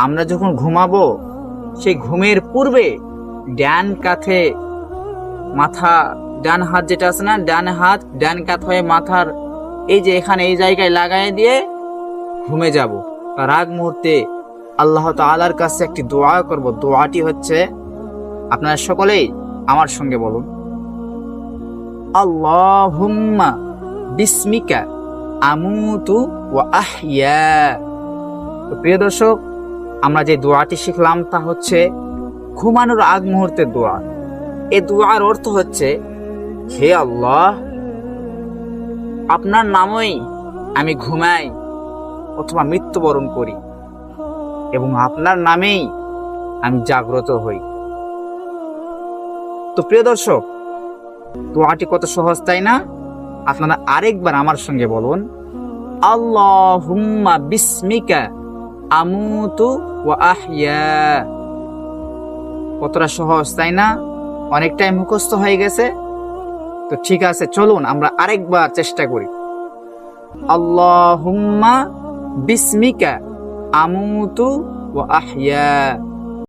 আমরা যখন ঘুমাবো সেই ঘুমের পূর্বে ডান কাঁধে মাথা, ডান হাত যেটা আছে না, ডান হাত ডান কাঁধ হয়ে মাথার এই যে এখানে এই জায়গায় লাগাই দিয়ে ঘুমে যাব। তার আগ মুহূর্তে আল্লাহ তাআলার কাছে একটি দোয়া করব। দোয়াটি হচ্ছে, আপনারা সকলেই আমার সঙ্গে বলুন, আল্লাহুম্মা বিসমিকা আমুতু ওয়া আহইয়া। তো প্রিয় দর্শক, আমরা যে দোয়াটি শিখলাম তা হচ্ছে ঘুমানোর আগ মুহূর্তের দোয়া। এই দোয়ার অর্থ হচ্ছে, হে আল্লাহ, আপনার নামেই আমি ঘুমাই অথবা মৃত্যুবরণ করি এবং আপনার নামেই আমি জাগ্রত হই। তো প্রিয় দর্শক, দোয়াটি কত সহজ, তাই না? আপনারা আরেকবার আমার সঙ্গে বলুন, আল্লাহুম্মা বিসমিকা আমুতু ওয়া আহইয়া। কতটা সহজ, তাই না? অনেকটাই মুখস্থ হয়ে গেছে। তো ঠিক আছে, চলুন আমরা আরেকবার চেষ্টা করি। আল্লাহুম্মা বিসমিকা আমুতু ওয়া আহইয়া।